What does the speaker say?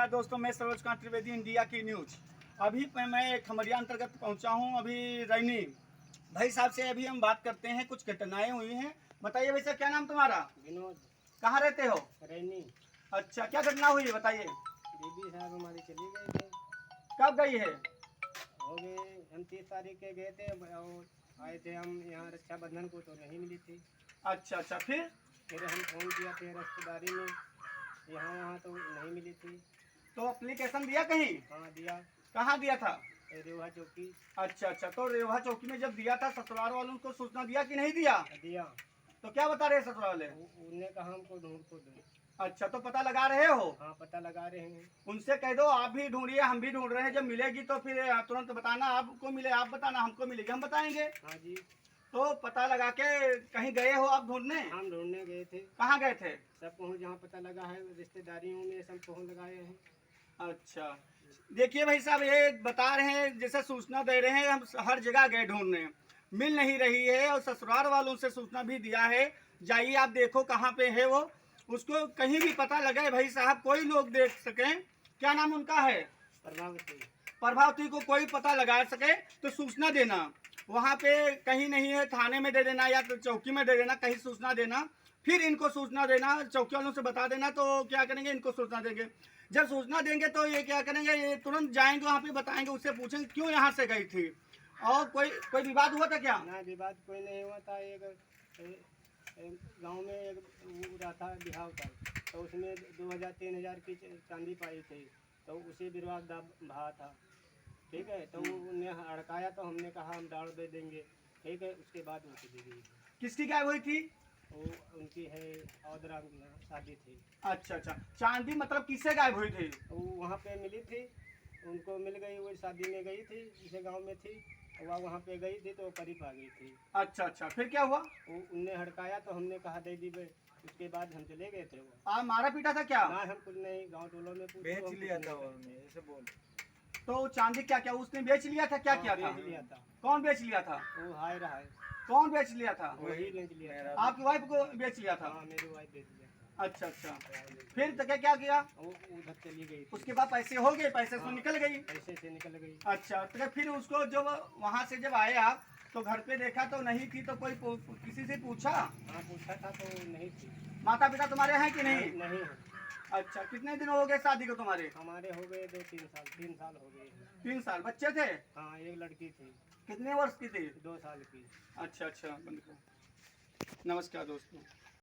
नमस्कार दोस्तों, मैं सरोज कांत त्रिवेदी, इंडिया की न्यूज। अभी मैं खमरिया अंतर्गत पहुंचा हूं, अभी रैनी। भाई साहब से अभी हम बात करते हैं, कुछ घटनाएं हुई हैं। बताइए भाई साहब, क्या नाम तुम्हारा? विनोद। कहाँ रहते हो? रैनी। अच्छा, क्या घटना हुई है बताइए। दीदी साहब हमारी चली गए थे। कब गई है? हो गए, हम 30 तारीख के गए थे और आए थे हम यहाँ रक्षाबंधन को, तो नहीं मिली थी। अच्छा अच्छा, फिर हम फ़ोन किया थे रिश्तेदारी में, यहाँ वहाँ तो नहीं मिली थी। तो एप्लीकेशन दिया कहीं? हाँ दिया। कहाँ दिया था? रेवा चौकी। अच्छा अच्छा, तो रेवा चौकी में जब दिया था, ससुराल वालों को सूचना दिया कि नहीं दिया? दिया। तो क्या बता रहे ससुराल वाले? उनने कहा हमको ढूंढ को दो। अच्छा, तो पता लगा रहे हो? हाँ पता लगा रहे हैं। उनसे कह दो आप भी ढूंढिए, हम भी ढूंढ रहे हैं। जब मिलेगी तो फिर तुरंत बताना, आपको मिले आप बताना, हमको मिलेगी हम बताएंगे। हाँ जी। तो पता लगा के कहीं गए हो आप ढूंढने? हम ढूंढने गए थे। कहाँ गए थे? सब पहुँच जहाँ पता लगा है, रिश्तेदारियों में सब पहुँच लगाए हैं। अच्छा, देखिए भाई साहब, ये बता रहे हैं जैसे सूचना दे रहे हैं, हम हर जगह गए ढूंढने, मिल नहीं रही है। और ससुराल वालों से सूचना भी दिया है, जाइए आप देखो कहाँ पे है वो, उसको कहीं भी पता लगे भाई साहब, कोई लोग देख सकें। क्या नाम उनका है? प्रभावती। प्रभावती को कोई पता लगा सके तो सूचना देना। वहाँ पे कहीं नहीं है, थाने में दे देना या तो चौकी में दे देना, कहीं सूचना देना, फिर इनको सूचना देना, चौकी वालों से बता देना। तो क्या करेंगे, इनको सूचना देंगे। जब सूचना देंगे तो ये क्या करेंगे, ये तुरंत जाएंगे वहाँ पे, बताएंगे, उससे पूछेंगे क्यों यहाँ से गई थी। और कोई विवाद हुआ था क्या? ना विवाद कोई नहीं हुआ था। एक गांव में एक वो रहा था बिहाव का, तो उसमें 2000-3000 की चांदी पाई थी, तो उसी विवाद भाव था। ठीक है, तो उन्हें हड़काया, तो हमने कहा हम दाड़ दे देंगे। ठीक है, उसके बाद वो चली गई। किसकी गायब हुई थी? वो उनकी है औदराम की यहाँ शादी थी। अच्छा अच्छा, चांदी मतलब किससे गायब हुई थी? वो वहाँ पे मिली थी, उनको मिल गई। वो शादी में गई थी, जिसे गांव में थी, वहाँ पे गई थी तो करीब आ गई थी। अच्छा अच्छा, फिर क्या हुआ? वो उनने हड़काया, तो हमने कहा दे दी बे। उसके बाद हम चले गए थे। वो आप मारा पीटा था क्या? ना हम कुछ नहीं, गांव टोलों में बेच लिया था उन्होंने, ऐसे बोल। तो चांदी क्या क्या उसने बेच लिया था? क्या किया था? बेच लिया था। कौन बेच लिया था? वो हाय रहा है, कौन बेच लिया था? वही बेच लिया था। आपकी वाइफ को बेच लिया था? हाँ मेरी वाइफ बेच लिया था। अच्छा अच्छा, फिर तो क्या किया? वो उधर चली गई थी। उसके बाद पैसे हो गए, पैसे से हाँ। निकल गई? पैसे से निकल गई। अच्छा, तो फिर उसको जब वहां से जब आए आप, तो घर पे देखा तो नहीं थी, तो कोई किसी से पूछा? हाँ पूछा था तो नहीं थी। माता पिता तुम्हारे हैं कि नहीं? नहीं है। अच्छा, कितने दिन हो गए शादी को तुम्हारे? हमारे हो गए 2-3 साल, 3 साल हो गए। 3 साल। बच्चे थे? हाँ एक लड़की थी, कितने वर्ष की थी? 2 साल की। अच्छा अच्छा, बंद करो। नमस्कार दोस्तों।